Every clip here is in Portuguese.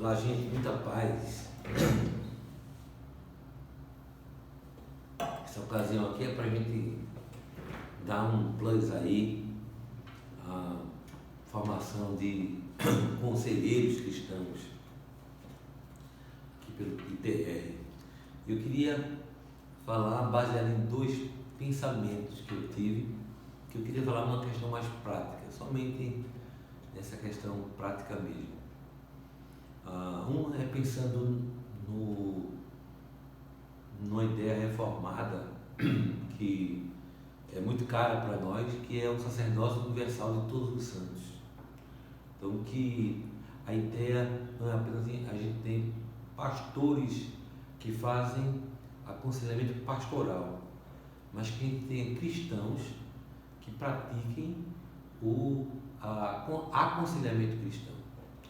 Olá, gente, muita paz. Essa ocasião aqui é para a gente dar um plus aí à formação de conselheiros cristãos aqui pelo ITR. Eu queria falar baseado em dois pensamentos que eu tive, que eu queria falar uma questão mais prática, somente nessa questão prática mesmo. Um é pensando numa ideia reformada que é muito cara para nós, que é o sacerdócio universal de todos os santos. Então, que a ideia não é apenas a gente tem pastores que fazem aconselhamento pastoral, mas que a gente tem cristãos que pratiquem o aconselhamento cristão,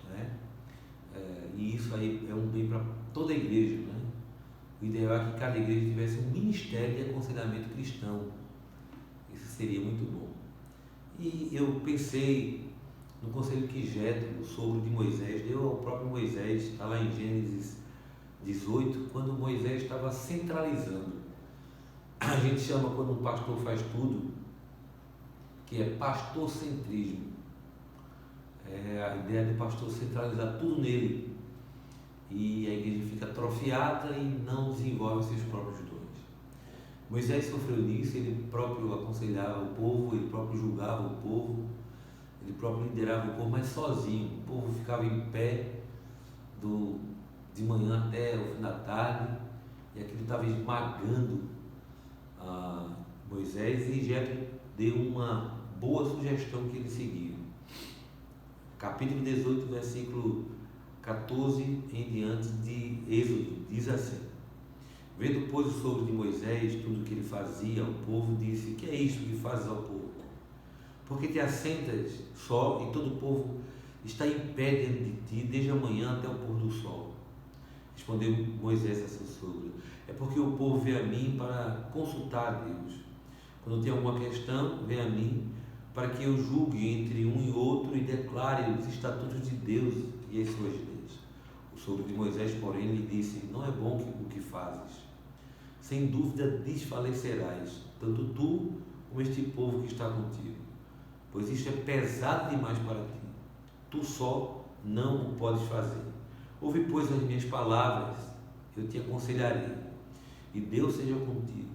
né? E isso aí é um bem para toda a igreja, né? O ideal é que cada igreja tivesse um ministério de aconselhamento cristão. Isso seria muito bom. E eu pensei no conselho que Jétro, o sogro de Moisés, deu ao próprio Moisés, está lá em Gênesis 18, quando Moisés estava centralizando. A gente chama, quando um pastor faz tudo, que é pastorcentrismo. É a ideia do pastor centralizar tudo nele, e a igreja fica atrofiada e não desenvolve seus próprios dons. Moisés sofreu nisso, ele próprio aconselhava o povo, ele próprio julgava o povo, ele próprio liderava o povo, mas sozinho. O povo ficava em pé de manhã até o fim da tarde, e aquilo estava esmagando Moisés, e Jétro deu uma boa sugestão que ele seguiu. Capítulo 18, versículo 14 em diante de Êxodo, diz assim: vendo, pois, o sogro de Moisés tudo o que ele fazia ao povo, disse: que é isto que fazes ao povo? Porque te assentas só e todo o povo está em pé diante de ti, desde a manhã até o pôr do sol. Respondeu Moisés a seu sogro: é porque o povo vem a mim para consultar a Deus. Quando tem alguma questão, vem a mim para que eu julgue entre um e outro e declare os estatutos de Deus e as suas leis. O sogro de Moisés, porém, lhe disse: não é bom o que fazes. Sem dúvida desfalecerás, tanto tu como este povo que está contigo, pois isto é pesado demais para ti. Tu só não o podes fazer. Ouve, pois, as minhas palavras, eu te aconselharei, e Deus seja contigo.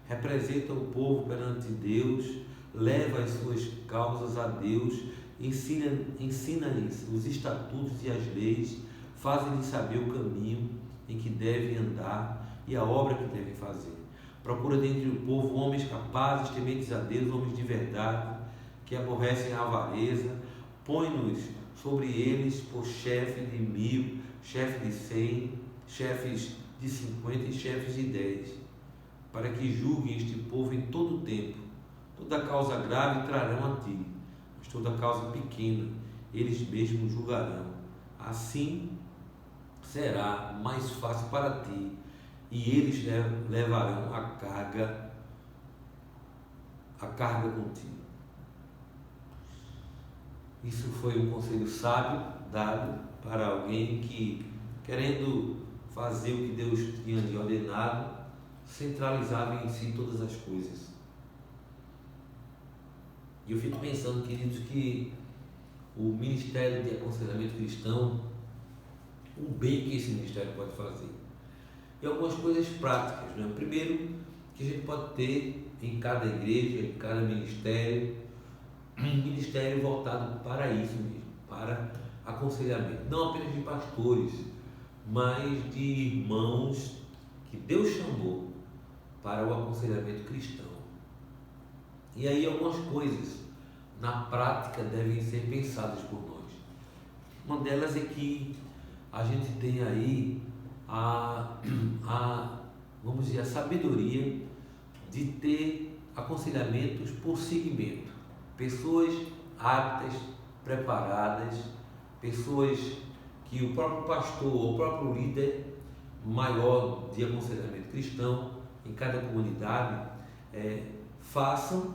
Representa o povo perante Deus, leva as suas causas a Deus, ensina-lhes os estatutos e as leis, faz-lhes saber o caminho em que devem andar e a obra que devem fazer. Procura dentre o povo homens capazes, tementes a Deus, homens de verdade, que aborrecem a avareza. Põe-nos sobre eles por chefe de 1000, chefe de 100, chefes de 50 e chefes de 10, para que julguem este povo em todo o tempo. Toda causa grave trarão a ti, mas toda causa pequena eles mesmos julgarão. Assim será mais fácil para ti, e eles levarão a carga contigo. Isso foi um conselho sábio dado para alguém que, querendo fazer o que Deus tinha lhe ordenado, centralizava em si todas as coisas. E eu fico pensando, queridos, que o Ministério de Aconselhamento Cristão, o bem que esse ministério pode fazer, e algumas coisas práticas, né? Primeiro, que a gente pode ter em cada igreja, em cada ministério, um ministério voltado para isso mesmo, para aconselhamento, não apenas de pastores, mas de irmãos que Deus chamou para o aconselhamento cristão. E aí algumas coisas na prática devem ser pensadas por nós. Uma delas é que a gente tem aí vamos dizer, a sabedoria de ter aconselhamentos por segmento. Pessoas aptas, preparadas, pessoas que o próprio pastor ou o próprio líder maior de aconselhamento cristão em cada comunidade façam,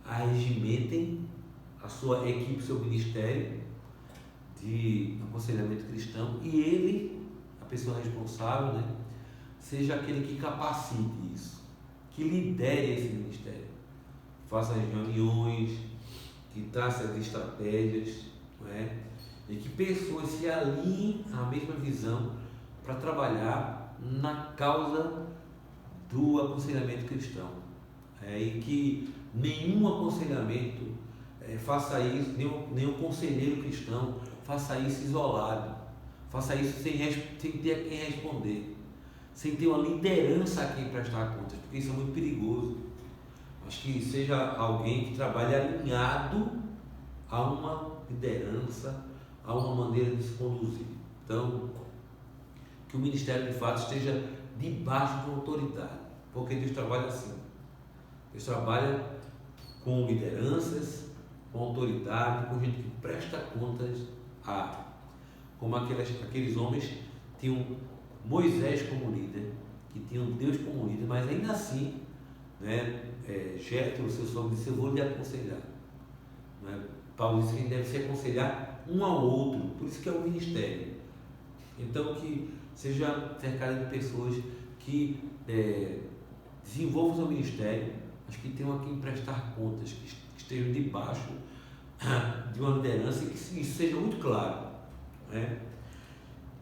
arregimentem a sua equipe, seu ministério de aconselhamento cristão e ele, a pessoa responsável, né, seja aquele que capacite isso, que lidere esse ministério, faça as reuniões, que trace as estratégias, não é? E que pessoas se alinhem à mesma visão para trabalhar na causa do aconselhamento cristão. E que nenhum aconselhamento faça isso, nenhum conselheiro cristão faça isso isolado, faça isso sem ter a quem responder, sem ter uma liderança a quem prestar contas, porque isso é muito perigoso. Mas que seja alguém que trabalhe alinhado a uma liderança, a uma maneira de se conduzir. Então, que o ministério de fato esteja debaixo de uma autoridade, porque Deus trabalha assim. Deus trabalha com lideranças, com autoridade, com gente que presta contas como aqueles homens tinham Moisés como líder, que tinham Deus como líder, mas ainda assim, né, Jétro, seu sogro, disse: eu vou lhe aconselhar. Né? Paulo disse que a gente deve se aconselhar um ao outro, por isso que é o ministério. Então, que seja cercado de pessoas que desenvolvam o seu ministério, mas que tenham a quem prestar contas, que estejam debaixo de uma liderança e que isso seja muito claro, né?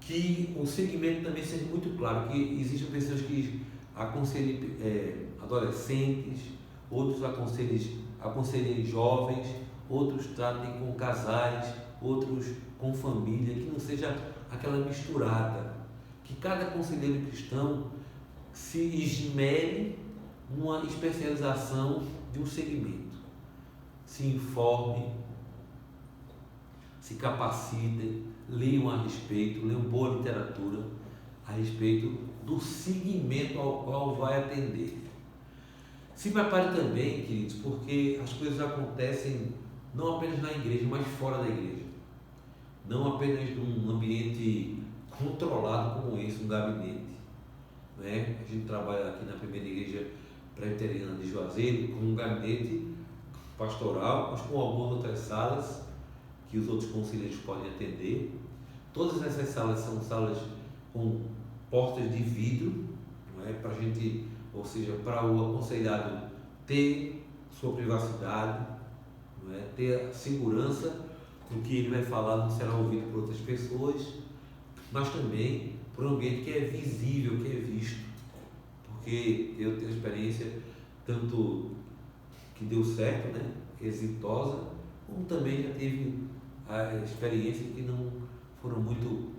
Que o segmento também seja muito claro, que existem pessoas que aconselhem adolescentes, outros aconselhem jovens, outros tratem com casais, outros com família, que não seja aquela misturada, que cada conselheiro cristão se esmere numa especialização de um segmento, se informe, se capacitem, leiam a respeito, leiam boa literatura a respeito do segmento ao qual vai atender. Se prepare também, queridos, porque as coisas acontecem não apenas na igreja, mas fora da igreja. Não apenas num ambiente controlado como esse, um gabinete. Né? A gente trabalha aqui na primeira igreja presbiteriana de Juazeiro com um gabinete pastoral, mas com algumas outras salas que os outros conselheiros podem atender. Todas essas salas são salas com portas de vidro, não é? Para a gente, ou seja, para o aconselhado ter sua privacidade, não é? Ter a segurança do que ele vai falar não será ouvido por outras pessoas, mas também para um ambiente que é visível, que é visto, porque eu tenho experiência tanto que deu certo, né? Exitosa, como também já tive a experiência que não foram muito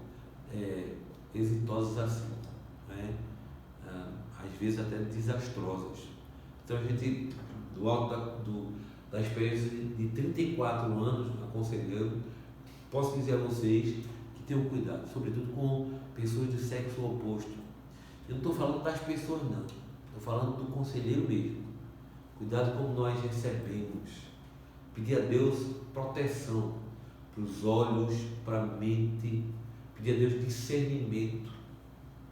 exitosas assim, né? Às vezes até desastrosas. Então a gente, do alto da experiência de 34 anos aconselhando, posso dizer a vocês que tenham cuidado, sobretudo com pessoas de sexo oposto. Eu não estou falando das pessoas não, estou falando do conselheiro mesmo. Cuidado como nós recebemos. Pedir a Deus proteção para os olhos, para a mente, pedir a Deus discernimento.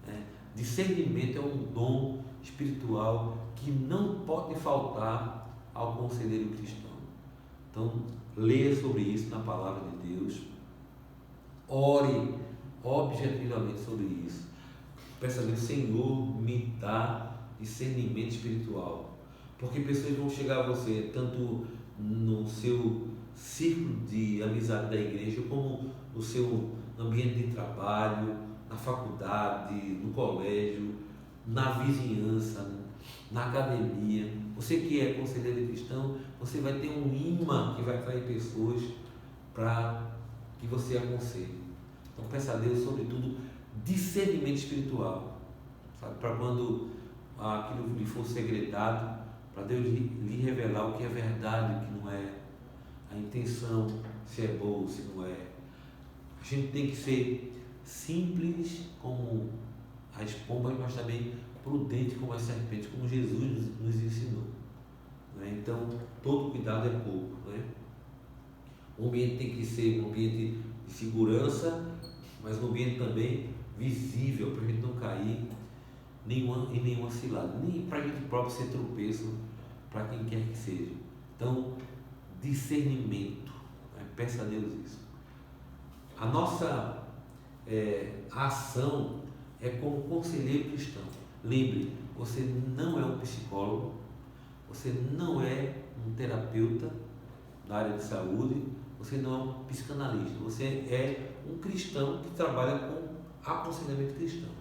Né? Discernimento é um dom espiritual que não pode faltar ao conselheiro cristão. Então, leia sobre isso na palavra de Deus, ore objetivamente sobre isso, peça a Deus: Senhor, me dá discernimento espiritual, porque pessoas vão chegar a você, tanto no seu círculo de amizade da igreja, como no seu ambiente de trabalho, na faculdade, no colégio, na vizinhança, na academia. Você que é conselheiro cristão, você vai ter um imã que vai atrair pessoas para que você aconselhe. Então peça a Deus, sobretudo, discernimento espiritual, sabe? Para quando aquilo lhe for segredado, para Deus lhe revelar o que é verdade, o que não é, a intenção, se é boa ou se não é. A gente tem que ser simples como as pombas, mas também prudente como as serpentes, como Jesus nos ensinou. Né? Então, todo cuidado é pouco. Né? O ambiente tem que ser um ambiente de segurança, mas um ambiente também visível, para a gente não cair em nenhuma cilada, nem para a gente próprio ser tropeço para quem quer que seja. Então, discernimento, né? Peça a Deus isso. a nossa ação é como conselheiro cristão. Lembre, você não é um psicólogo, você não é um terapeuta da área de saúde, você não é um psicanalista, você é um cristão que trabalha com aconselhamento cristão.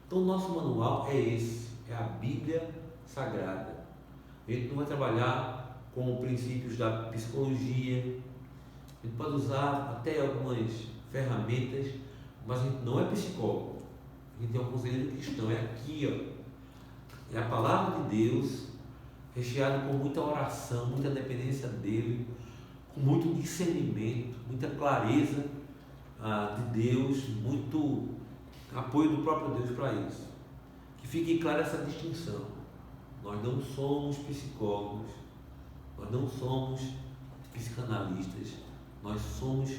Então, o nosso manual é esse, é a Bíblia Sagrada. A gente não vai trabalhar com princípios da psicologia, a gente pode usar até algumas ferramentas, mas a gente não é psicólogo, a gente é um conselheiro cristão, é aqui, ó, é a palavra de Deus, recheado com muita oração, muita dependência dele, com muito discernimento, muita clareza de Deus, muito apoio do próprio Deus para isso. Que fique clara essa distinção. Nós não somos psicólogos, nós não somos psicanalistas, nós somos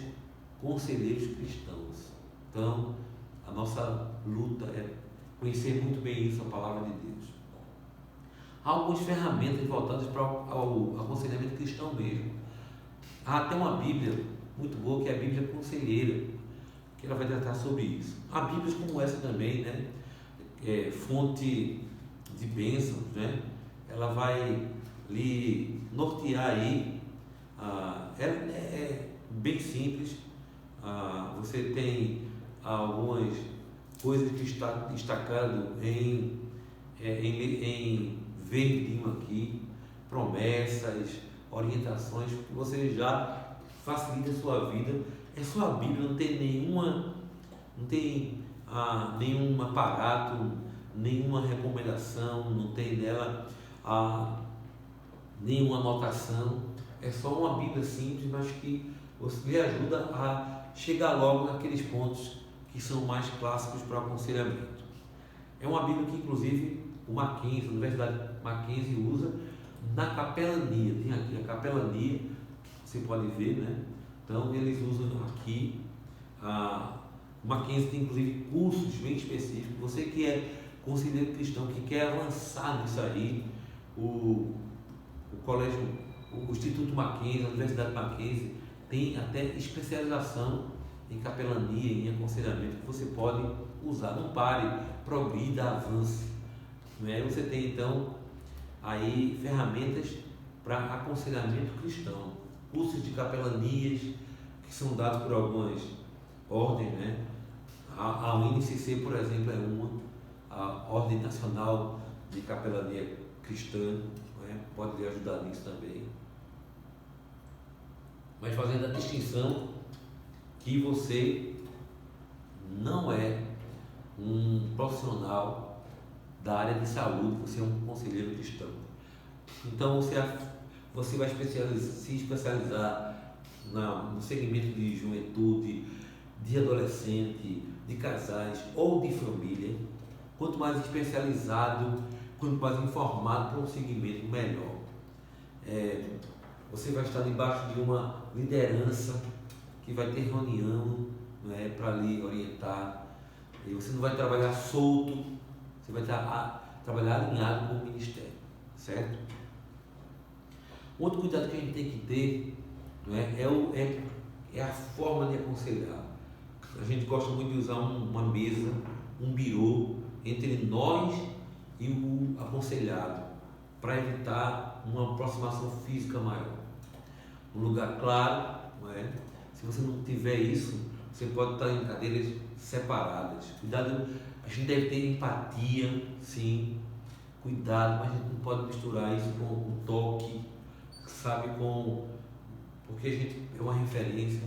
conselheiros cristãos. Então, a nossa luta é conhecer muito bem isso, a palavra de Deus. Há algumas ferramentas voltadas para o aconselhamento cristão mesmo. Há até uma Bíblia muito boa, que é a Bíblia Conselheira, que ela vai tratar sobre isso. Há Bíblias como essa também, né? Fonte de bênçãos, né? Ela vai lhe nortear aí. É bem simples. Você tem algumas coisas que está destacado em verdinho aqui, promessas, orientações, que você já facilita a sua vida. É sua Bíblia, não tem nenhum aparato, nenhuma recomendação, não tem nela nenhuma anotação. É só uma Bíblia simples, mas que você lhe ajuda a chegar logo naqueles pontos que são mais clássicos para o aconselhamento. É uma Bíblia que, inclusive, o Mackenzie, a Universidade Mackenzie usa na capelania. Tem aqui a capelania, você pode ver, né? Então, eles usam aqui. O Mackenzie tem, inclusive, cursos bem específicos. Você que é conselheiro cristão, que quer avançar nisso aí, o Instituto Mackenzie, a Universidade Mackenzie, tem até especialização em capelania, em aconselhamento, que você pode usar. Não pare, progrida, avance. Você tem então aí ferramentas para aconselhamento cristão, cursos de capelanias que são dados por algumas ordens, né? A UNCC, por exemplo, é uma, a Ordem Nacional de Capelania Cristã, pode lhe ajudar nisso também. Mas fazendo a distinção que você não é um profissional da área de saúde, você é um conselheiro cristão. Então você vai se especializar no segmento de juventude, de adolescente, de casais ou de família. Quanto mais especializado, quanto mais informado para um segmento, melhor. Você vai estar debaixo de uma liderança que vai ter reunião, para lhe orientar. E você não vai trabalhar solto, você vai trabalhar alinhado com o ministério, certo? Outro cuidado que a gente tem que ter, é a forma de aconselhar. A gente gosta muito de usar uma mesa, um birô entre nós e o aconselhado, para evitar uma aproximação física maior. Um lugar claro, Se você não tiver isso, você pode estar em cadeiras separadas. Cuidado, a gente deve ter empatia, sim, cuidado, mas a gente não pode misturar isso com o toque, porque a gente é uma referência.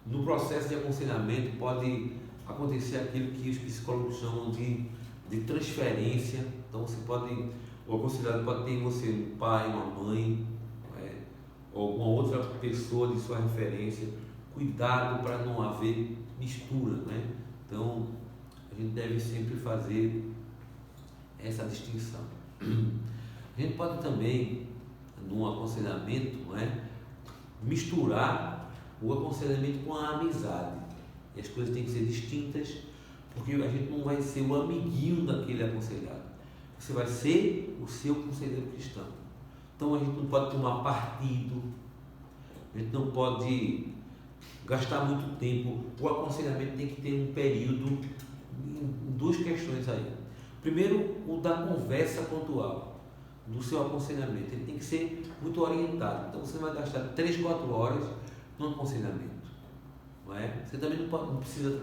No processo de aconselhamento pode acontecer aquilo que os psicólogos chamam de transferência. Então o aconselhado pode ter em você um pai, uma mãe, ou alguma outra pessoa de sua referência. Cuidado para não haver mistura, Então a gente deve sempre fazer essa distinção. A gente pode também, num aconselhamento, misturar o aconselhamento com a amizade. E as coisas têm que ser distintas, porque a gente não vai ser o amiguinho daquele aconselhado. Você vai ser o seu conselheiro cristão. Então a gente não pode tomar partido, a gente não pode gastar muito tempo. O aconselhamento tem que ter um período em duas questões aí. Primeiro, o da conversa pontual, do seu aconselhamento. Ele tem que ser muito orientado. Então, você vai gastar 3, 4 horas no aconselhamento. Não é? Você também não precisa,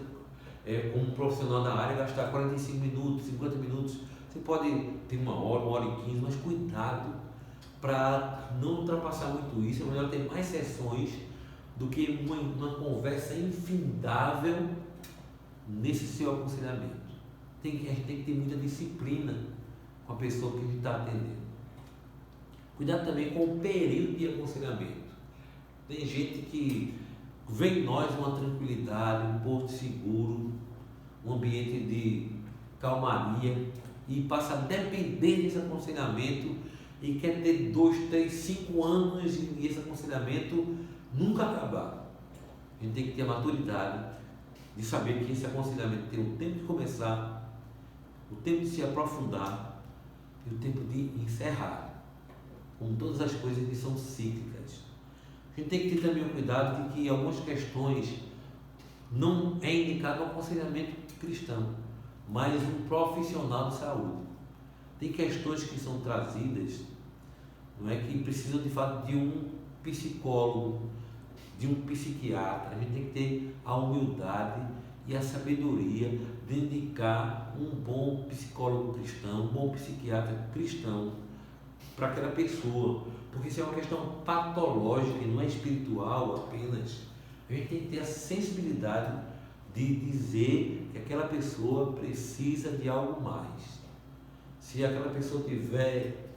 como profissional da área, gastar 45 minutos, 50 minutos. Você pode ter 1 hora e 15, mas cuidado para não ultrapassar muito isso. É melhor ter mais sessões do que uma conversa infindável nesse seu aconselhamento. A gente tem que ter muita disciplina com a pessoa que a gente está atendendo. Cuidado também com o período de aconselhamento. Tem gente que vem em nós uma tranquilidade, um porto seguro, um ambiente de calmaria e passa a depender desse aconselhamento e quer ter 2, 3, 5 anos e esse aconselhamento nunca acabar. A gente tem que ter a maturidade de saber que esse aconselhamento tem o tempo de começar, o tempo de se aprofundar e o tempo de encerrar, com todas as coisas que são cíclicas. A gente tem que ter também o cuidado de que algumas questões não é indicado um aconselhamento cristão, mas um profissional de saúde. Tem questões que são trazidas, não é, que precisam de fato de um psicólogo, de um psiquiatra. A gente tem que ter a humildade e a sabedoria de indicar um bom psicólogo cristão, um bom psiquiatra cristão para aquela pessoa, porque isso é uma questão patológica e não é espiritual apenas. A gente tem que ter a sensibilidade de dizer que aquela pessoa precisa de algo mais. Se aquela pessoa tiver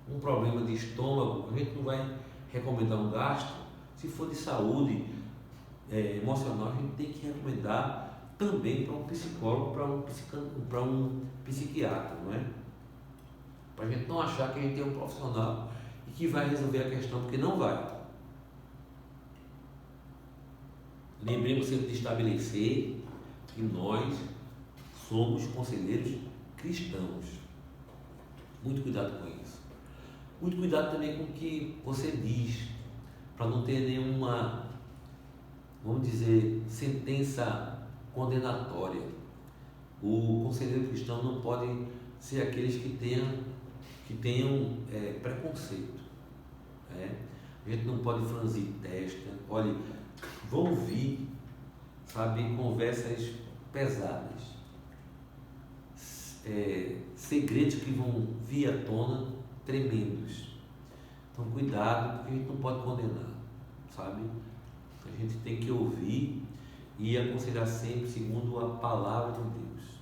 um problema de estômago, a gente não vai recomendar um gastro. Se for de saúde emocional, a gente tem que recomendar também para um psicólogo, para um psiquiatra, não é? Para a gente não achar que a gente é um profissional e que vai resolver a questão, porque não vai. Lembremos sempre de estabelecer que nós somos conselheiros cristãos. Muito cuidado com isso. Muito cuidado também com o que você diz, para não ter nenhuma, vamos dizer, sentença condenatória. O conselheiro cristão não pode ser aqueles que tenham preconceito. A gente não pode franzir testa. Olha, vão vir, conversas pesadas, segredos que vão vir à tona tremendos. Então cuidado, porque a gente não pode condenar, sabe? A gente tem que ouvir e aconselhar sempre segundo a palavra de Deus.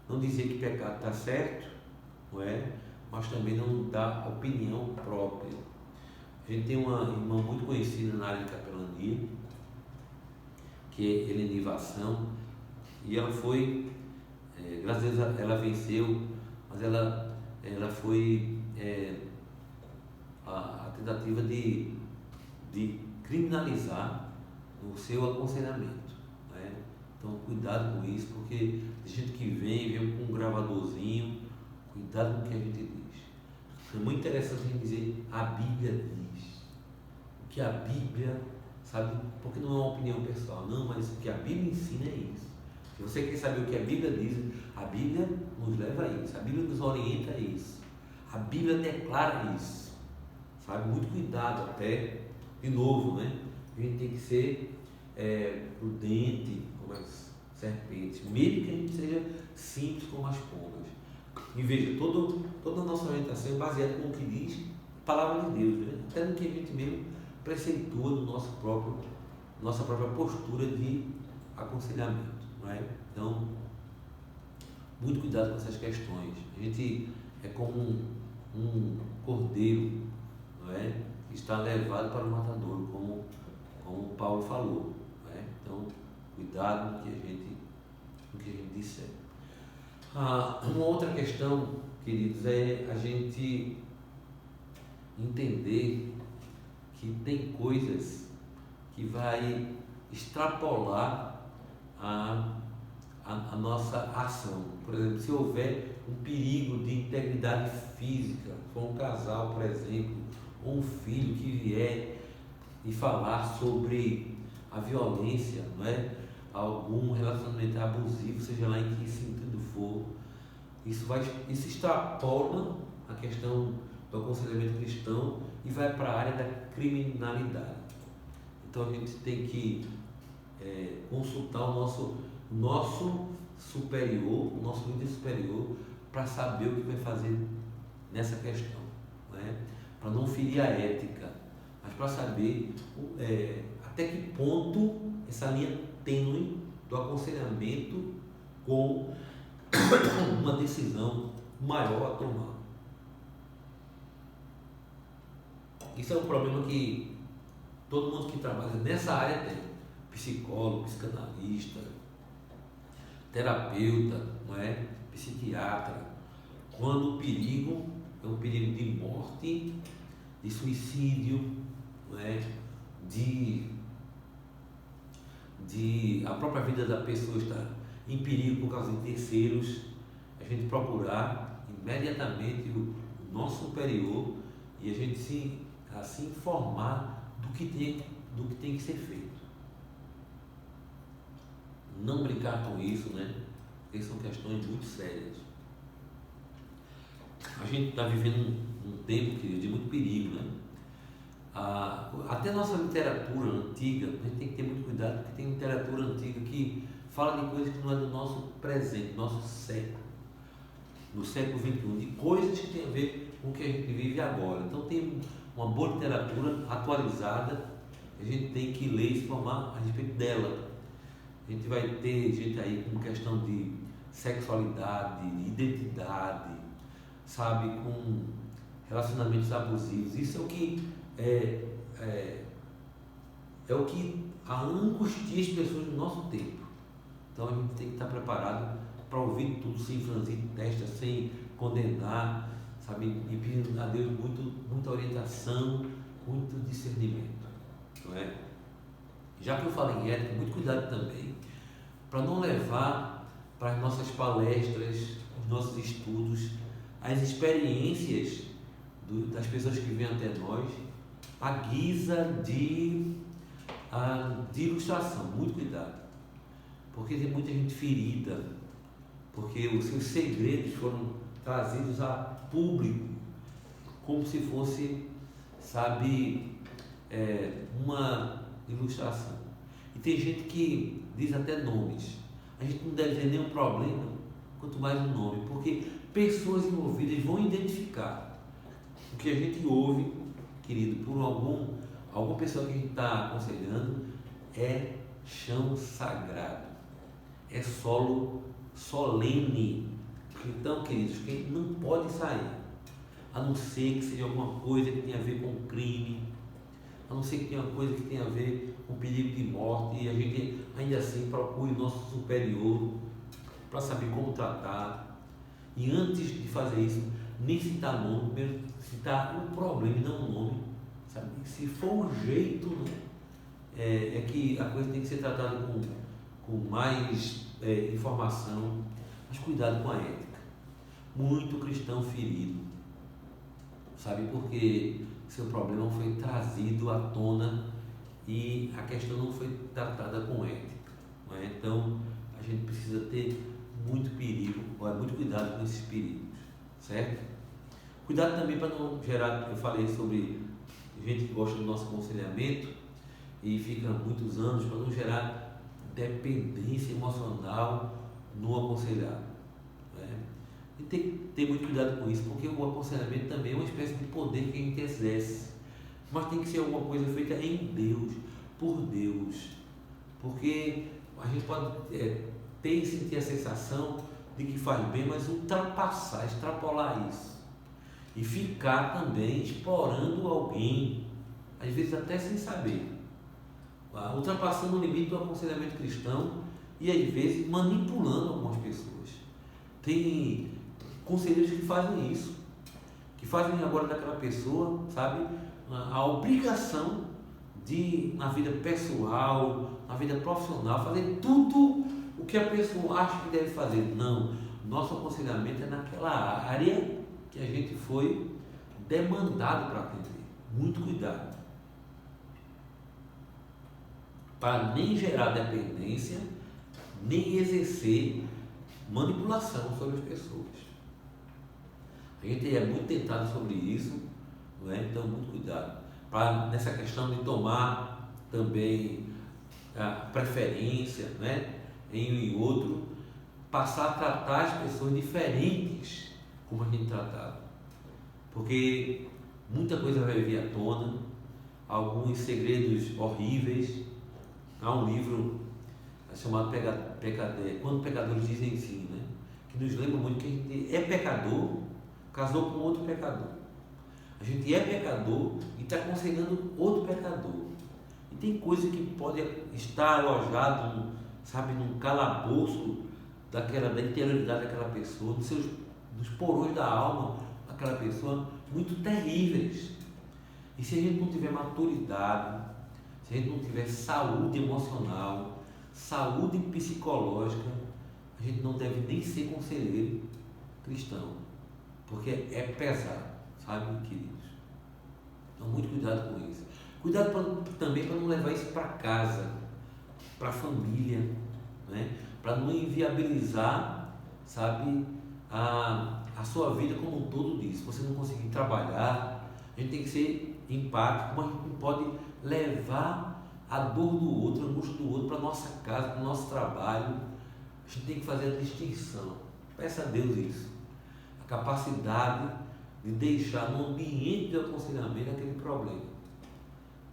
Não dizer que pecado está certo, não é? Mas também não dar opinião própria. A gente tem uma irmã muito conhecida na área de capelania, que é Helene Vação, e ela foi, graças a Deus ela venceu, mas ela foi a tentativa de criminalizar o seu aconselhamento. Então cuidado com isso, porque tem gente que vem com um gravadorzinho. Cuidado com o que a gente diz. É muito interessante a gente dizer a Bíblia diz. O que a Bíblia, porque não é uma opinião pessoal, não, mas o que a Bíblia ensina é isso. Se você quer saber o que a Bíblia diz, a Bíblia nos leva a isso, a Bíblia nos orienta a isso, a Bíblia declara isso, muito cuidado até, de novo, né? A gente tem que ser prudente como as serpentes, mesmo que a gente seja simples como as pombas. E veja, toda a nossa orientação é baseada no que diz a palavra de Deus, né? Até no que a gente mesmo preceitua no nossa própria postura de aconselhamento, não é? Então, muito cuidado com essas questões. A gente é como um cordeiro, não é? Que está levado para o matadouro, como Paulo falou, não é? Então, cuidado no que a gente disser. Uma outra questão, queridos, é a gente entender que tem coisas que vai extrapolar a nossa ação. Por exemplo, se houver um perigo de integridade física, for um casal, por exemplo, ou um filho que vier e falar sobre à violência, não é? A algum relacionamento abusivo, seja lá em que sentido for. Isso extrapola a questão do aconselhamento cristão e vai para a área da criminalidade. Então a gente tem que consultar o nosso superior, o nosso líder superior, para saber o que vai fazer nessa questão, não é? Para não ferir a ética, mas para saber até que ponto essa linha tênue do aconselhamento com uma decisão maior a tomar. Isso é um problema que todo mundo que trabalha nessa área tem: psicólogo, psicanalista, terapeuta, não é? Psiquiatra. Quando o perigo é um perigo de morte, de suicídio, não é? de a própria vida da pessoa estar em perigo por causa de terceiros, a gente procurar imediatamente o nosso superior e a gente se informar do que tem que ser feito. Não brincar com isso, né? Porque são questões muito sérias. A gente está vivendo um tempo, querido, de muito perigo, né? Até a nossa literatura antiga, a gente tem que ter muito cuidado, porque tem literatura antiga que fala de coisas que não é do nosso presente, do nosso século, do século XXI, de coisas que tem a ver com o que a gente vive agora. Então tem uma boa literatura atualizada, a gente tem que ler e se formar a respeito dela. A gente vai ter gente aí com questão de sexualidade, de identidade, sabe, com relacionamentos abusivos. Isso é o que é o que angustia as pessoas no nosso tempo. Então a gente tem que estar preparado para ouvir tudo sem franzir testa, sem condenar, sabe, e pedindo a Deus muita orientação, muito discernimento, não é? Já que eu falo em ética, muito cuidado também para não levar para as nossas palestras, os nossos estudos, as experiências das pessoas que vêm até nós, a guisa de ilustração. Muito cuidado, porque tem muita gente ferida, porque os seus segredos foram trazidos a público, como se fosse, sabe, uma ilustração. E tem gente que diz até nomes. A gente não deve ter nenhum problema, quanto mais um nome, porque pessoas envolvidas vão identificar o que a gente ouve, querido, por alguma pessoa que a gente está aconselhando, é chão sagrado, é solo solene. Então, queridos, que não pode sair, a não ser que seja alguma coisa que tenha a ver com crime, a não ser que tenha uma coisa que tenha a ver com perigo de morte, e a gente ainda assim procure o nosso superior para saber como tratar. E antes de fazer isso, nem citar nome, primeiro citar um problema e não um nome, sabe? Se for um jeito, né, é que a coisa tem que ser tratada com mais informação, mas cuidado com a ética. Muito cristão ferido, sabe, porque seu problema foi trazido à tona e a questão não foi tratada com ética, não é? Então a gente precisa ter muito cuidado com esses perigos, certo? Cuidado também para não gerar, eu falei sobre gente que gosta do nosso aconselhamento e fica muitos anos, para não gerar dependência emocional no aconselhado, né? E tem que ter muito cuidado com isso, porque o aconselhamento também é uma espécie de poder que a gente exerce, mas tem que ser alguma coisa feita em Deus, por Deus, porque a gente pode ter e sentir a sensação de que faz bem, mas extrapolar isso e ficar também explorando alguém, às vezes até sem saber, ultrapassando o limite do aconselhamento cristão e às vezes manipulando algumas pessoas. Tem conselheiros que fazem isso, que fazem agora daquela pessoa, sabe, a obrigação de, na vida pessoal, na vida profissional, fazer tudo o que a pessoa acha que deve fazer. Não, nosso aconselhamento é naquela área que a gente foi demandado para atender. Muito cuidado. para nem gerar dependência, nem exercer manipulação sobre as pessoas. A gente é muito tentado sobre isso, não é? Então, muito cuidado. Para nessa questão de tomar também a preferência, né, em um e outro, passar a tratar as pessoas diferentes como a gente tratava. Porque muita coisa vai vir à tona, alguns segredos horríveis. Há um livro chamado Quando Pecadores Dizem Sim, né? Que nos lembra muito que a gente é pecador, casou com outro pecador. A gente é pecador e está aconselhando outro pecador. E tem coisa que pode estar alojado, sabe, num calabouço da interioridade daquela pessoa, nos porões da alma daquela pessoa, muito terríveis. E se a gente não tiver maturidade, se a gente não tiver saúde emocional, saúde psicológica, a gente não deve nem ser conselheiro cristão, porque é pesado, sabe, queridos? Então, muito cuidado com isso. Cuidado também para não levar isso para casa, para a família, né? Para não inviabilizar, sabe, a sua vida como um todo disso. Se você não conseguir trabalhar, a gente tem que ser empático, mas a gente não pode levar a dor do outro, a angústia do outro para a nossa casa, para o nosso trabalho. A gente tem que fazer a distinção. Peça a Deus isso. A capacidade de deixar no ambiente de aconselhamento aquele problema.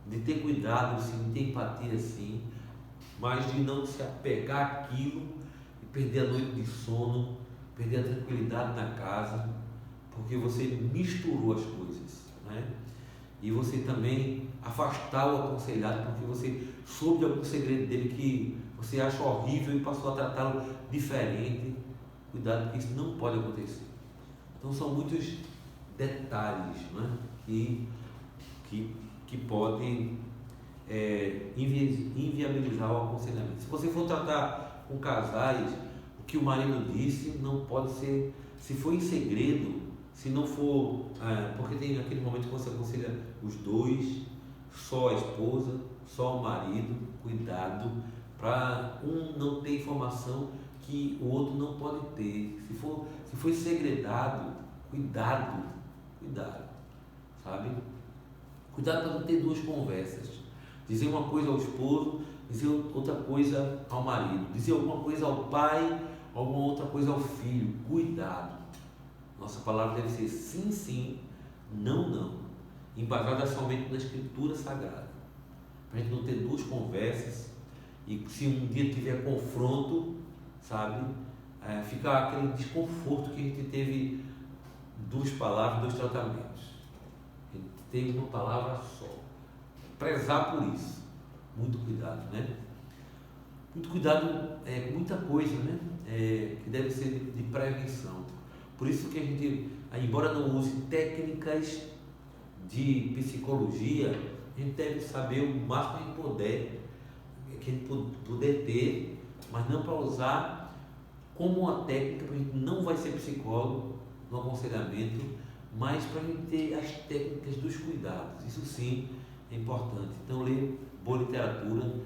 De ter cuidado, sim, de ter empatia, sim, mas de não se apegar àquilo e perder a noite de sono, perder a tranquilidade na casa, porque você misturou as coisas, né? E você também afastar o aconselhado porque você soube de algum segredo dele que você acha horrível e passou a tratá-lo diferente. Cuidado, porque isso não pode acontecer. Então são muitos detalhes, né, que podem inviabilizar o aconselhamento. Se você for tratar com casais, o que o marido disse não pode ser, se for em segredo, se não for, porque tem aquele momento que você aconselha os dois, só a esposa, só o marido, cuidado, para um não ter informação que o outro não pode ter. Se for segredado, cuidado, sabe? Cuidado para não ter duas conversas. Dizer uma coisa ao esposo, dizer outra coisa ao marido, dizer alguma coisa ao pai, alguma outra coisa ao filho. Cuidado. Nossa palavra deve ser sim, sim, não, não. Embasada somente na Escritura Sagrada. Para a gente não ter duas conversas e se um dia tiver confronto, sabe, ficar aquele desconforto que a gente teve duas palavras, dois tratamentos. A gente teve uma palavra só. Prezar por isso. Muito cuidado, né? Muito cuidado com muita coisa, né? Que deve ser de prevenção. Por isso que a gente, embora não use técnicas de psicologia, a gente deve saber o máximo que a gente puder ter, mas não para usar como uma técnica, porque a gente não vai ser psicólogo no aconselhamento, mas para a gente ter as técnicas dos cuidados. Isso sim é importante. Então, ler boa literatura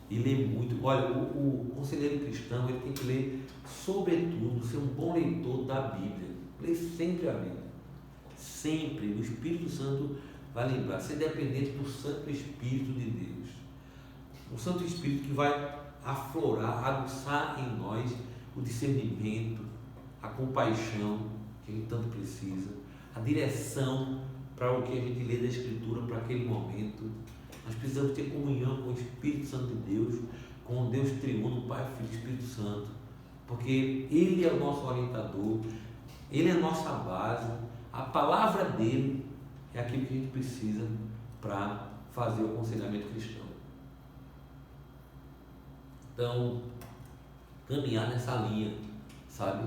e ler muito. Olha, o conselheiro cristão, ele tem que ler, sobretudo, ser um bom leitor da Bíblia. Ler sempre a Bíblia. Sempre. O Espírito Santo vai lembrar. Ser dependente do Santo Espírito de Deus. O Santo Espírito que vai aflorar, aguçar em nós o discernimento, a compaixão que a gente tanto precisa, a direção para o que a gente lê da Escritura para aquele momento. Nós precisamos ter comunhão com o Espírito Santo de Deus, com o Deus triuno, Pai, Filho e Espírito Santo, porque Ele é o nosso orientador, Ele é a nossa base, a palavra dEle é aquilo que a gente precisa para fazer o aconselhamento cristão. Então, caminhar nessa linha, sabe?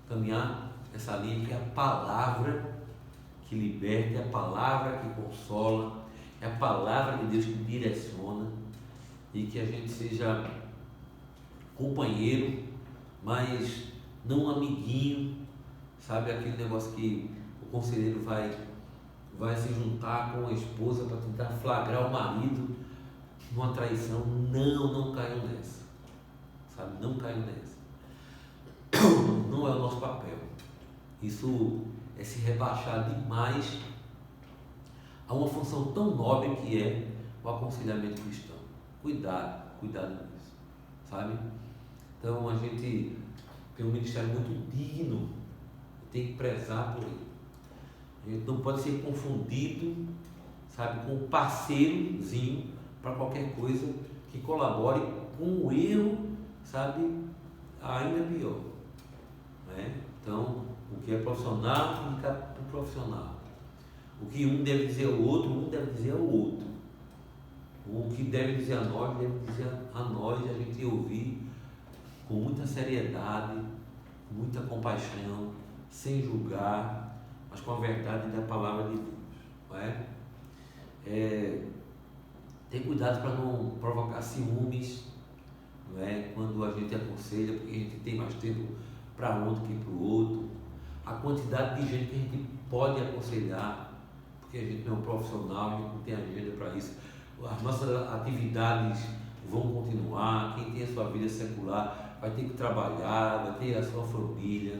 Caminhar nessa linha que é a palavra que liberta, é a palavra que consola, é a palavra de Deus que direciona, e que a gente seja companheiro, mas não amiguinho, sabe? Aquele negócio que o conselheiro vai se juntar com a esposa para tentar flagrar o marido numa traição, não caiam nessa, sabe? Não caiam nessa. Não é o nosso papel. Isso é se rebaixar demais a uma função tão nobre que é o aconselhamento cristão. Cuidado com isso, sabe? Então a gente tem um ministério muito digno, tem que prezar por ele. A gente não pode ser confundido, sabe, com um parceirozinho para qualquer coisa que colabore com o erro, sabe, ainda pior, né? Então, o que é profissional fica para o profissional. O que um deve dizer ao outro, um deve dizer ao outro. O que deve dizer a nós, deve dizer a nós, a gente ouvir com muita seriedade, com muita compaixão, sem julgar, mas com a verdade da palavra de Deus, não é? Ter cuidado para não provocar ciúmes, não é? Quando a gente aconselha, porque a gente tem mais tempo para um do que para o outro. A quantidade de gente que a gente pode aconselhar, porque a gente não é um profissional, a gente não tem agenda para isso. As nossas atividades vão continuar, quem tem a sua vida secular vai ter que trabalhar, vai ter a sua família,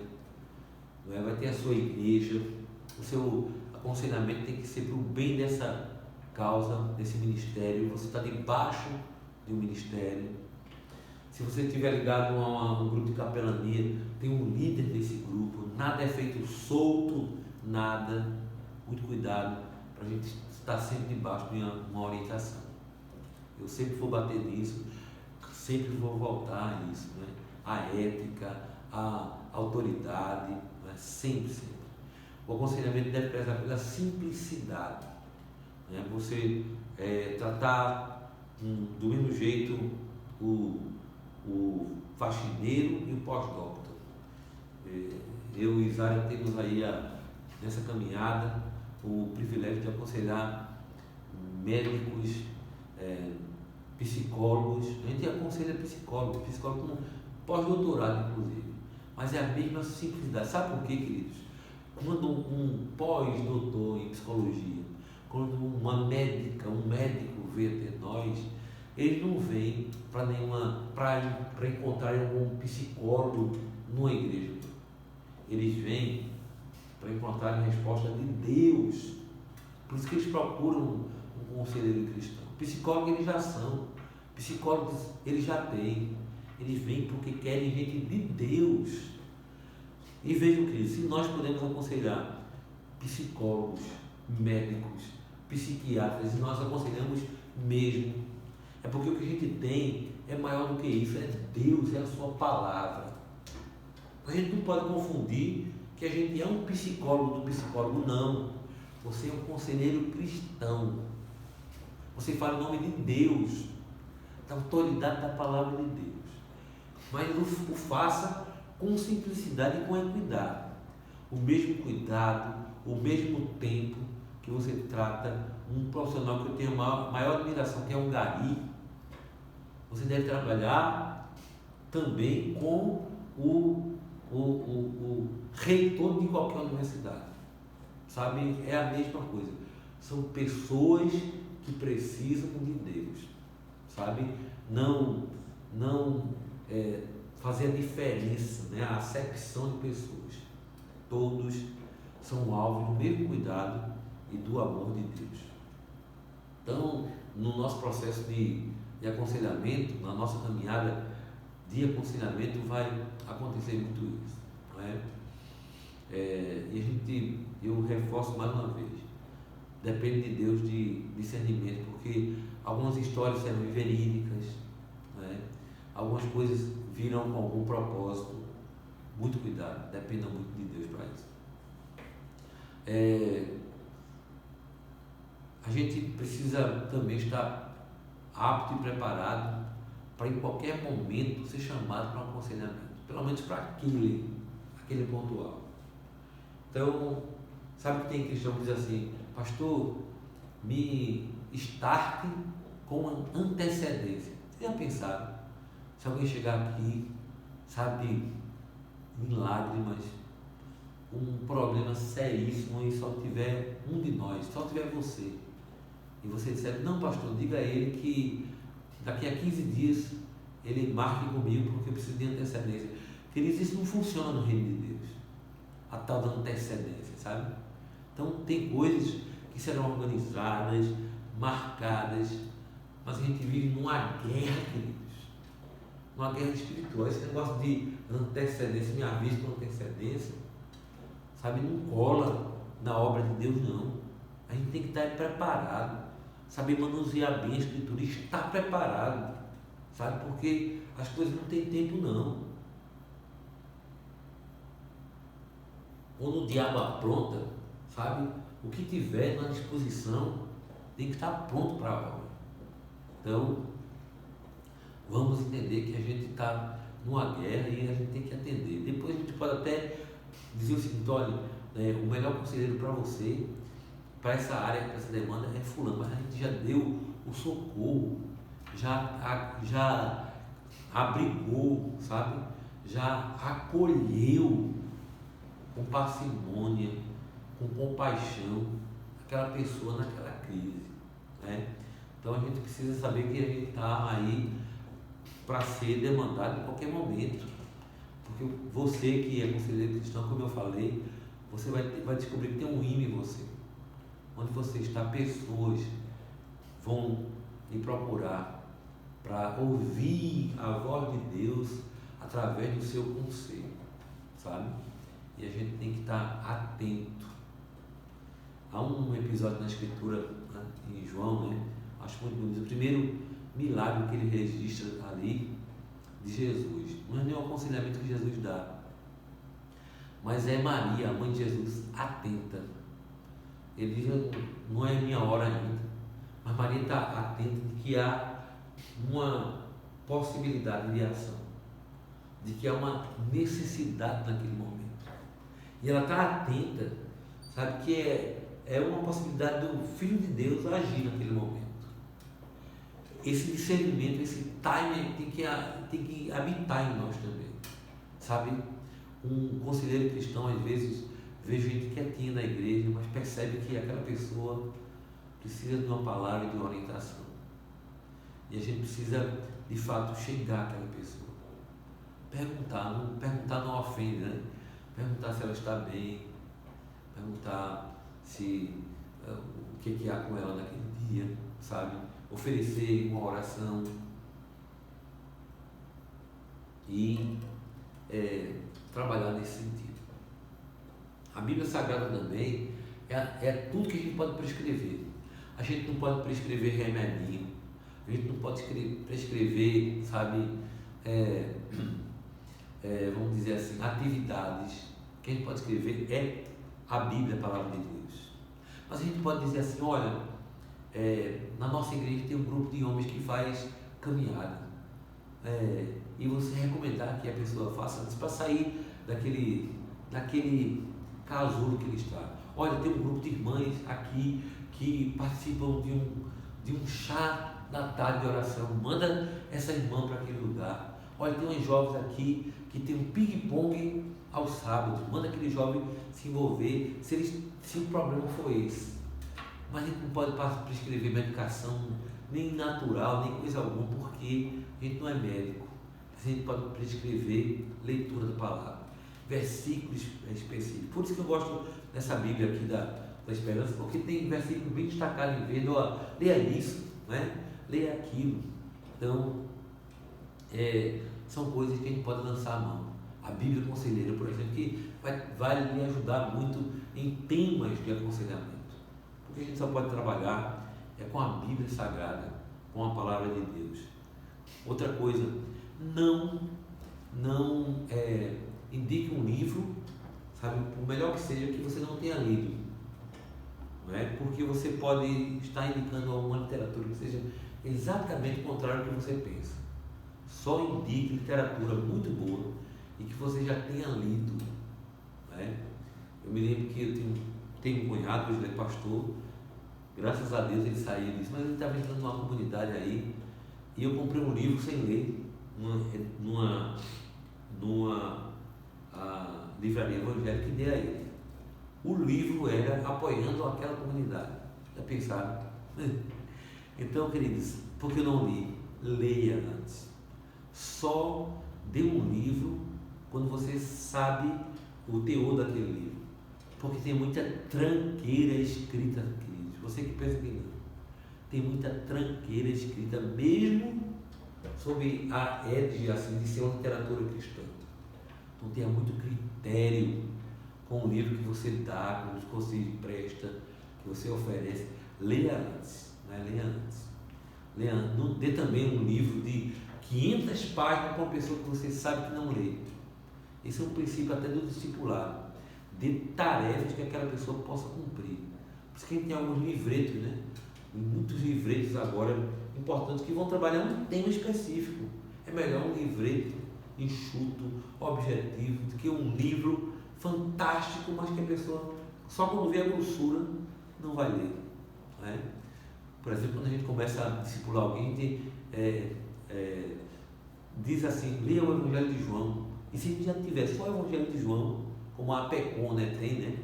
não é? Vai ter a sua igreja. O seu aconselhamento tem que ser para o bem dessa causa, desse ministério. Você está debaixo de um ministério. Se você estiver ligado a um grupo de capelania, tem um líder desse grupo. Nada é feito solto, nada. Muito cuidado para a gente estar sempre debaixo de uma orientação. Eu sempre vou bater nisso, sempre vou voltar a isso, né? A ética, a autoridade, né? Sempre. O aconselhamento deve prezar pela simplicidade, né? Você tratar do mesmo jeito o faxineiro e o pós-doutor. Eu e Isaia temos aí nessa caminhada o privilégio de aconselhar médicos, psicólogos. A gente aconselha psicólogo com pós-doutorado, inclusive, mas é a mesma simplicidade. Sabe por quê, queridos? Quando um pós-doutor em psicologia, quando um médico vê até nós, ele não vem para encontrar algum psicólogo numa igreja. Eles vêm para encontrar a resposta de Deus. Por isso que eles procuram um conselheiro cristão. Psicólogos eles já são, psicólogos eles já têm. Eles vêm porque querem gente de Deus. E vejam, queridos, se nós podemos aconselhar psicólogos, médicos, psiquiatras, e nós aconselhamos mesmo, é porque o que a gente tem é maior do que isso, é Deus, é a sua palavra. A gente não pode confundir que a gente é um psicólogo do psicólogo, não. Você é um conselheiro cristão. Você fala em nome de Deus, da autoridade da palavra de Deus. Mas o faça com simplicidade e com equidade. O mesmo cuidado, o mesmo tempo que você trata um profissional que eu tenho maior admiração, que é um Gari. Você deve trabalhar também com o reitor de qualquer universidade, sabe? É a mesma coisa. São pessoas que precisam de Deus, sabe? Não fazer a diferença, né? A acepção de pessoas. Todos são alvos do mesmo cuidado e do amor de Deus. Então, no nosso processo de aconselhamento, na nossa caminhada de aconselhamento, vai acontecer muito isso, não é? E eu reforço mais uma vez, depende de Deus de discernimento, porque algumas histórias serão verídicas, não é? Algumas coisas viram com algum propósito. Muito cuidado, dependa muito de Deus para isso. A gente precisa também estar apto e preparado para em qualquer momento ser chamado para um aconselhamento, pelo menos para aquele pontual. Então, sabe que tem cristão que diz assim: pastor, me starte com antecedência. Vocês já pensaram? Se alguém chegar aqui, sabe, em lágrimas, um problema seríssimo, e só tiver um de nós, só tiver você, e você disser: não, pastor, diga a ele que daqui a 15 dias ele marque comigo porque eu preciso de antecedência. Queridos, isso não funciona no reino de Deus, a tal da antecedência, sabe? Então tem coisas que serão organizadas, marcadas, mas a gente vive numa guerra, queridos, numa guerra espiritual. Esse negócio de antecedência, me avisa com antecedência, sabe, não cola na obra de Deus, não. A gente tem que estar preparado, saber manusear bem a Escritura, estar preparado, sabe, porque as coisas não têm tempo, não. Quando o diabo apronta, sabe, o que tiver na disposição tem que estar pronto para a obra. Então, vamos entender que a gente está numa guerra e a gente tem que atender. Depois a gente pode até dizer o seguinte: olha, o melhor conselheiro para você, para essa área, para essa demanda é fulano, mas a gente já deu o socorro, já abrigou, sabe? Já acolheu com parcimônia, com compaixão aquela pessoa naquela crise, né? Então a gente precisa saber que a gente está aí para ser demandado em qualquer momento, porque você que é conselheiro cristão, como eu falei, você vai descobrir que tem um imã em você. Onde você está, pessoas vão lhe procurar para ouvir a voz de Deus através do seu conselho, sabe? E a gente tem que estar atento. Há um episódio na Escritura, né, em João, né, acho muito bonito, o primeiro milagre que ele registra ali de Jesus. Não é nenhum aconselhamento que Jesus dá, mas é Maria, a mãe de Jesus, atenta. Ele diz: não é minha hora ainda, mas Maria está atenta de que há uma possibilidade de ação, de que há uma necessidade naquele momento. E ela está atenta, sabe, que é uma possibilidade do Filho de Deus agir naquele momento. Esse discernimento, esse timing tem que habitar em nós também, sabe? Um conselheiro cristão, às vezes, vê gente quietinha na igreja, mas percebe que aquela pessoa precisa de uma palavra e de uma orientação. E a gente precisa, de fato, chegar àquela pessoa. Perguntar não ofende, né? Perguntar se ela está bem, perguntar se o que há com ela naquele dia, sabe? Oferecer uma oração e trabalhar nesse sentido. A Bíblia Sagrada também é tudo que a gente pode prescrever. A gente não pode prescrever remedinho, a gente não pode prescrever, sabe, vamos dizer assim, atividades. O que a gente pode escrever é a Bíblia, a palavra de Deus. Mas a gente pode dizer assim: olha, na nossa igreja tem um grupo de homens que faz caminhada, e você recomendar que a pessoa faça isso para sair daquele casulo que ele está. Olha, tem um grupo de irmãs aqui que participam de um chá da tarde de oração, manda essa irmã para aquele lugar. Olha, tem uns jovens aqui que tem um ping-pong aos sábados, manda aquele jovem se envolver, se o problema for esse. Mas a gente não pode prescrever medicação nem natural, nem coisa alguma, porque a gente não é médico. A gente pode prescrever leitura da palavra, versículos específicos. Por isso que eu gosto dessa Bíblia aqui da Esperança, porque tem versículo bem destacado em verde. Leia isso, né? Leia aquilo. Então, são coisas que a gente pode lançar a mão. A Bíblia Conselheira, por exemplo, que vai lhe ajudar muito em temas de aconselhamento. Porque a gente só pode trabalhar com a Bíblia Sagrada, com a Palavra de Deus. Outra coisa, não indique um livro, sabe, por melhor que seja, que você não tenha lido. Não é? Porque você pode estar indicando uma literatura que seja exatamente o contrário do que você pensa. Só indique literatura muito boa e que você já tenha lido. Não é? Eu me lembro que eu tenho um cunhado, hoje ele é pastor, graças a Deus ele saiu disso, mas ele estava entrando numa comunidade aí, e eu comprei um livro sem ler, numa livraria evangélica, e dei a ele. O livro era apoiando aquela comunidade. Já pensaram? Então, queridos, por que eu não li? leia antes. Só dê um livro quando você sabe o teor daquele livro. Porque tem muita tranqueira escrita, queridos. Você que pensa que não. Tem muita tranqueira escrita, mesmo sobre a égide assim, de ser uma literatura cristã. Então tenha muito critério com o livro que você dá, com o que você presta, que você oferece. Leia antes, né? Leia antes. Não dê também um livro de 500 páginas para uma pessoa que você sabe que não lê. Esse é um princípio até do discipulado. Dê tarefas que aquela pessoa possa cumprir. Por isso que a gente tem alguns livretos, né? Muitos livretos agora importantes que vão trabalhar um tema específico. É melhor um livreto enxuto, objetivo, do que um livro fantástico, mas que a pessoa, só quando vê a grossura, não vai ler. Não é? Por exemplo, quando a gente começa a discipular alguém, a gente diz assim, leia o Evangelho de João. E se a gente já tiver só o Evangelho de João, como a APECOM, né, tem, né?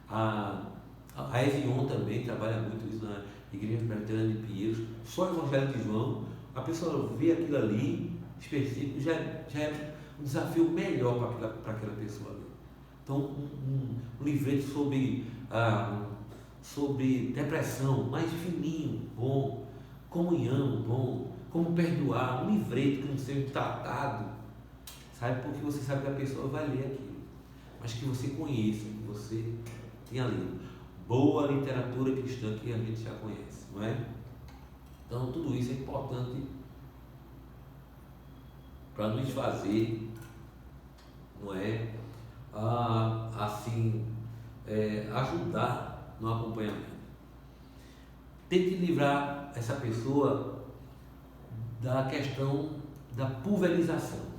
A Evion também trabalha muito isso na Igreja Presbiteriana de Pinheiros, só o Evangelho de João, a pessoa vê aquilo ali, específico, já é um desafio melhor para aquela pessoa ali. Então, um livreto sobre depressão, mais fininho, bom, comunhão, bom, como perdoar, um livreto que não seja tratado, sabe? Porque você sabe que a pessoa vai ler aquilo, mas que você conheça, que você tenha lido. Boa literatura cristã que a gente já conhece, não é? Então, tudo isso é importante para nos fazer, não é? Ajudar no acompanhamento. Tente livrar essa pessoa da questão da pulverização.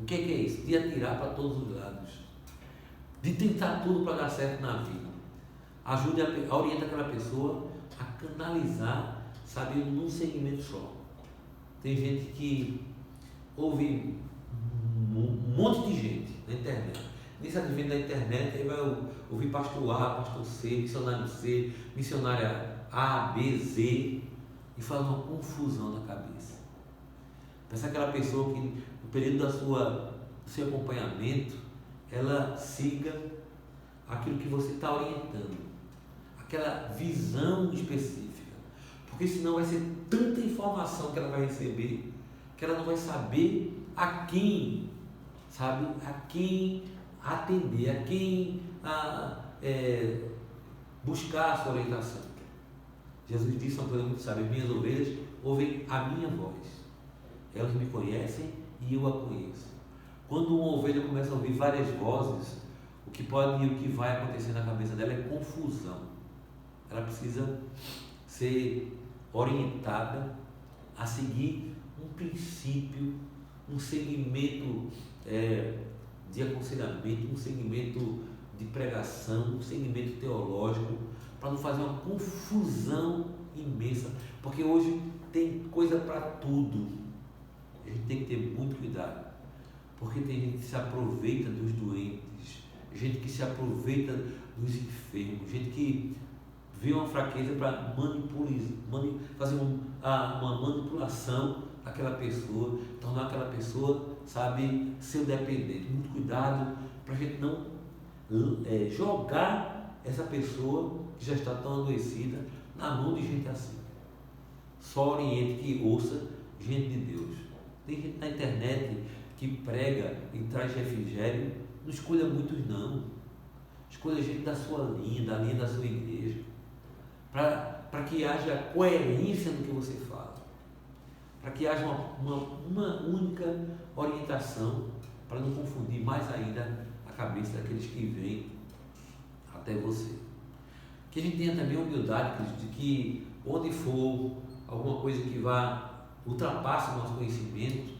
O que é isso? De atirar para todos os lados, de tentar tudo para dar certo na vida. Ajude orienta aquela pessoa a canalizar, sabe, num segmento só. Tem gente que ouve um monte de gente na internet. Nesse advento da internet, aí vai ouvir pastor A, pastor C, missionário C, missionária A, B, Z, e faz uma confusão na cabeça. Pensa aquela pessoa que no período do seu acompanhamento, ela siga aquilo que você está orientando, aquela visão específica, porque senão vai ser tanta informação que ela vai receber, que ela não vai saber a quem, sabe, a quem atender, a quem buscar a sua orientação. Jesus disse uma coisa muito sábia: minhas ovelhas ouvem a minha voz, elas me conhecem e eu a conheço. Quando uma ovelha começa a ouvir várias vozes, o que vai acontecer na cabeça dela é confusão. Ela precisa ser orientada a seguir um princípio, um segmento de aconselhamento, um segmento de pregação, um segmento teológico, para não fazer uma confusão imensa, porque hoje tem coisa para tudo. A gente tem que ter muito cuidado, porque tem gente que se aproveita dos doentes, gente que se aproveita dos enfermos, gente que vê uma fraqueza para fazer uma manipulação daquela pessoa, tornar aquela pessoa, sabe, seu dependente. Muito cuidado para a gente não jogar essa pessoa que já está tão adoecida na mão de gente assim. Só oriente que ouça gente de Deus. Tem gente na internet que prega e traz refrigério. Não escolha muitos, não. Escolha gente da sua linha, da linha da sua igreja, para que haja coerência no que você fala, para que haja uma única orientação, para não confundir mais ainda a cabeça daqueles que vêm até você. Que a gente tenha também a humildade de que onde for alguma coisa que vá ultrapasse o nosso conhecimento,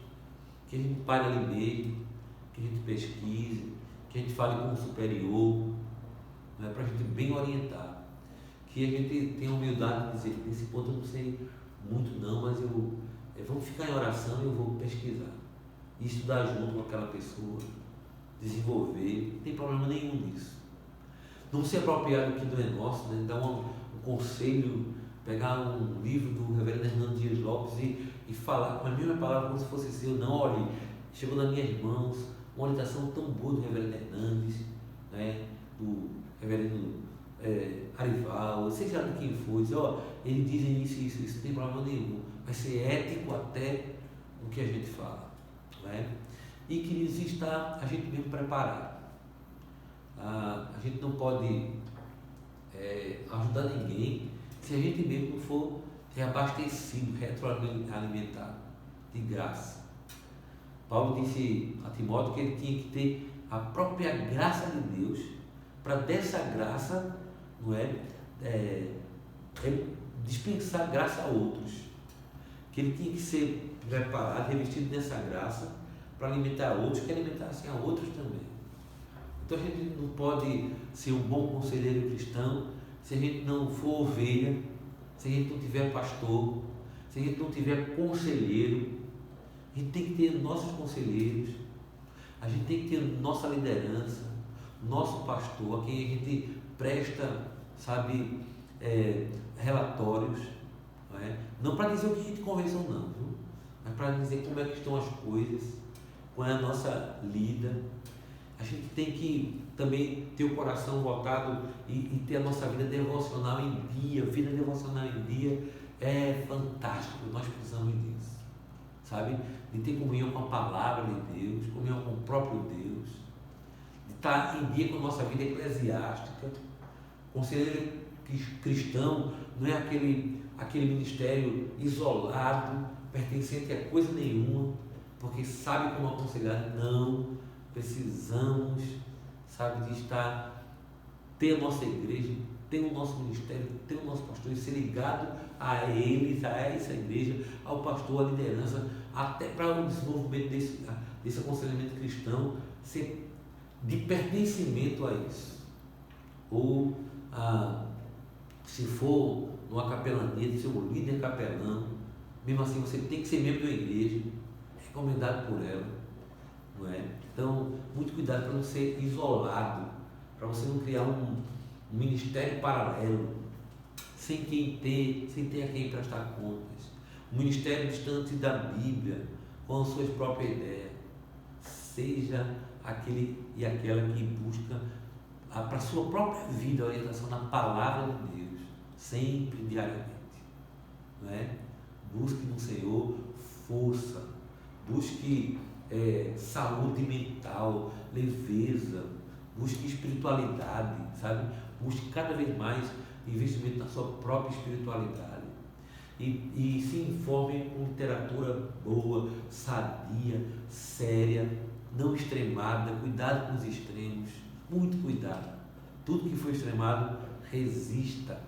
que a gente pare ali mesmo, que a gente pesquise, que a gente fale com o superior, né, para a gente bem orientar. Que a gente tenha a humildade de dizer: nesse ponto eu não sei muito não, mas vamos ficar em oração e eu vou pesquisar. E estudar junto com aquela pessoa, desenvolver, não tem problema nenhum nisso. Não se apropriar do que não é nosso, né, dar um conselho pegar um livro do reverendo Hernando Dias Lopes e falar com a mesma palavra como se fosse seu. Não, olhe, chegou nas minhas mãos uma orientação tão boa do reverendo Hernandes, né, do reverendo Arival, seja de quem for, diz, eles dizem isso, não tem problema nenhum, vai ser ético até no que a gente fala, né? E queridos, está a gente mesmo preparado. A gente não pode ajudar ninguém se a gente mesmo não for reabastecido, retroalimentado de graça. Paulo disse a Timóteo que ele tinha que ter a própria graça de Deus, para dessa graça, não dispensar graça a outros, que ele tinha que ser preparado, revestido dessa graça para alimentar outros, que alimentassem a outros também. Então a gente não pode ser um bom conselheiro cristão se a gente não for ovelha, se a gente não tiver pastor, se a gente não tiver conselheiro. A gente tem que ter nossos conselheiros, a gente tem que ter nossa liderança, nosso pastor, a quem a gente presta, sabe, relatórios, não para dizer o que a gente conversou não, viu? Mas para dizer como é que estão as coisas, qual é a nossa lida. A gente tem que também ter o coração voltado e ter a nossa vida devocional em dia. Vida devocional em dia é fantástico, nós precisamos disso, sabe? De ter comunhão com a palavra de Deus, comunhão com o próprio Deus, de estar em dia com a nossa vida eclesiástica. Conselheiro cristão não é aquele ministério isolado, pertencente a coisa nenhuma, porque sabe como aconselhar. Não, precisamos, sabe, de ter a nossa igreja, ter o nosso ministério, ter o nosso pastor e ser ligado a eles, a essa igreja, ao pastor, à liderança, até para o desenvolvimento desse aconselhamento cristão, ser de pertencimento a isso. Ou, se for numa capelania, de ser um líder capelão, mesmo assim você tem que ser membro da igreja, recomendado por ela, não é? Então, muito cuidado para não ser isolado, para você não criar um ministério paralelo, sem ter a quem prestar contas, um ministério distante da Bíblia, com as suas próprias ideias. Seja aquele e aquela que busca para a sua própria vida a orientação na palavra de Deus, sempre, diariamente, não é? Busque no Senhor força, busque saúde mental, leveza, busque espiritualidade, sabe? Busque cada vez mais investimento na sua própria espiritualidade e se informe com literatura boa, sadia, séria, não extremada. Cuidado com os extremos, muito cuidado. Tudo que for extremado, resista,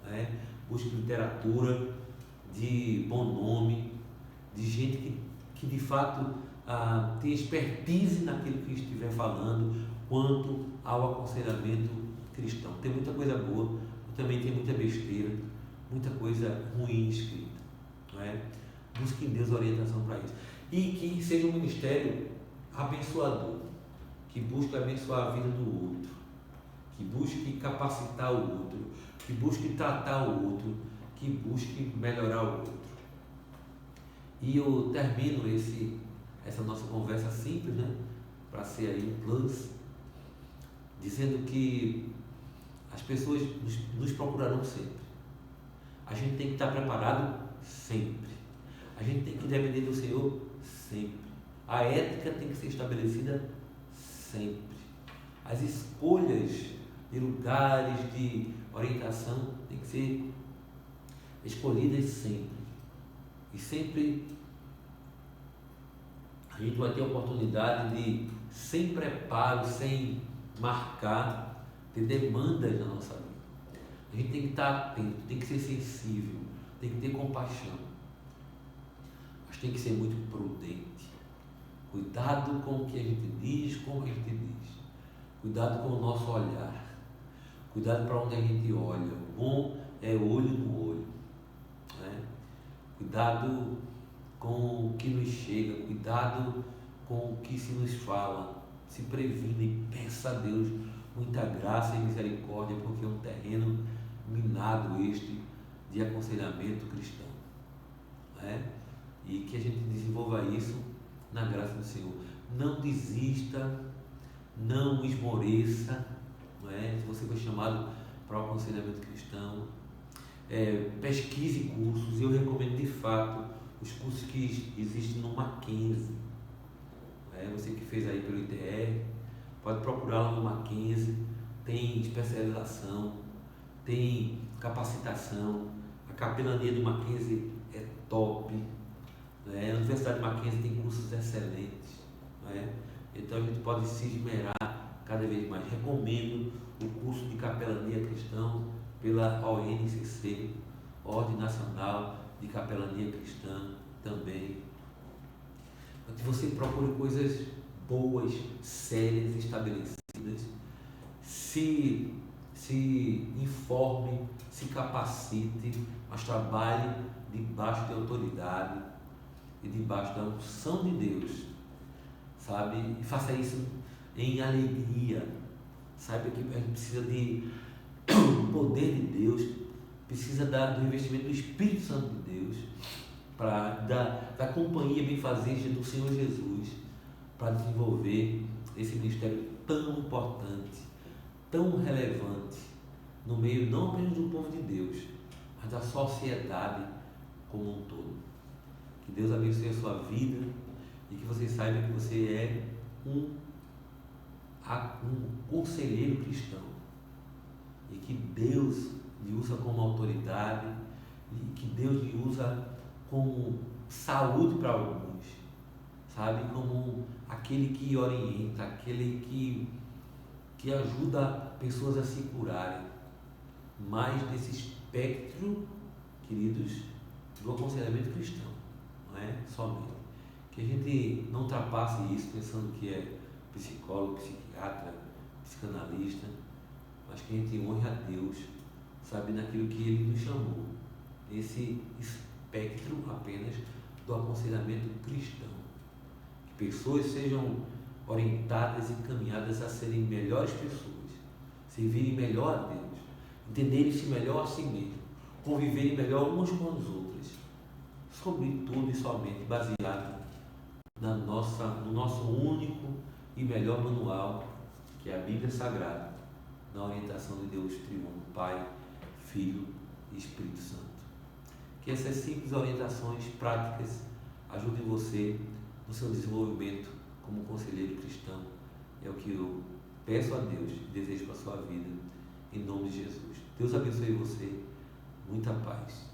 né? Busque literatura de bom nome, de gente que de fato tem expertise naquilo que estiver falando quanto ao aconselhamento cristão. Tem muita coisa boa, também tem muita besteira, muita coisa ruim escrita, não é? Busque em Deus orientação para isso. E que seja um ministério abençoador, que busque abençoar a vida do outro, que busque capacitar o outro, que busque tratar o outro, que busque melhorar o outro. E eu termino essa nossa conversa simples, né, para ser aí um plus, dizendo que as pessoas nos procurarão sempre. A gente tem que estar preparado sempre. A gente tem que depender do Senhor sempre. A ética tem que ser estabelecida sempre. As escolhas de lugares de orientação tem que ser escolhidas sempre. E sempre a gente vai ter a oportunidade de, sem preparo, sem marcar, ter demandas na nossa vida. A gente tem que estar atento, tem que ser sensível, tem que ter compaixão, mas tem que ser muito prudente. Cuidado com o que a gente diz, como a gente diz. Cuidado com o nosso olhar. Cuidado para onde a gente olha. O bom é olho no olho, né? Cuidado com o que nos chega. Cuidado com o que se nos fala. Se previna e peça a Deus muita graça e misericórdia, porque é um terreno minado este de aconselhamento cristão, né? E que a gente desenvolva isso na graça do Senhor. Não desista, não esmoreça, não é? Se você foi chamado para o aconselhamento cristão, pesquise cursos. Eu recomendo de fato os cursos que existem no Mackenzie. Você que fez aí pelo ITR, pode procurar lá no Mackenzie. Tem especialização, tem capacitação. A capelania do Mackenzie é top, né? A Universidade de Mackenzie tem cursos excelentes, né? Então a gente pode se esmerar cada vez mais. Recomendo o curso de capelania cristão pela ONCC, Ordem Nacional de Capelania Cristã também. Que você procure coisas boas, sérias, estabelecidas, se informe, se capacite, mas trabalhe debaixo de autoridade e debaixo da unção de Deus, sabe? E faça isso em alegria. Saiba que a gente precisa de poder de Deus, precisa do investimento do Espírito Santo de Deus, da companhia benfazeja do Senhor Jesus, para desenvolver esse ministério tão importante, tão relevante, no meio não apenas do povo de Deus, mas da sociedade como um todo. Que Deus abençoe a sua vida e que você saiba que você é um conselheiro cristão e que Deus lhe usa como autoridade e que Deus lhe usa como saúde para alguns, sabe? Como aquele que orienta, aquele que ajuda pessoas a se curarem, mais nesse espectro, queridos, do aconselhamento cristão, não é somente. Que a gente não ultrapasse isso pensando que é psicólogo, psiquiatra, psicanalista, mas que a gente honre a Deus, sabe, naquilo que Ele nos chamou, esse espectro apenas do aconselhamento cristão. Que pessoas sejam orientadas e encaminhadas a serem melhores pessoas, servirem melhor a Deus, entenderem-se melhor a si mesmo, conviverem melhor umas com as outras, sobretudo e somente baseado no nosso único e melhor manual, que é a Bíblia Sagrada, na orientação de Deus Triuno, Pai, Filho e Espírito Santo. Que essas simples orientações práticas ajudem você no seu desenvolvimento como conselheiro cristão. É o que eu peço a Deus e desejo para a sua vida, em nome de Jesus. Deus abençoe você. Muita paz.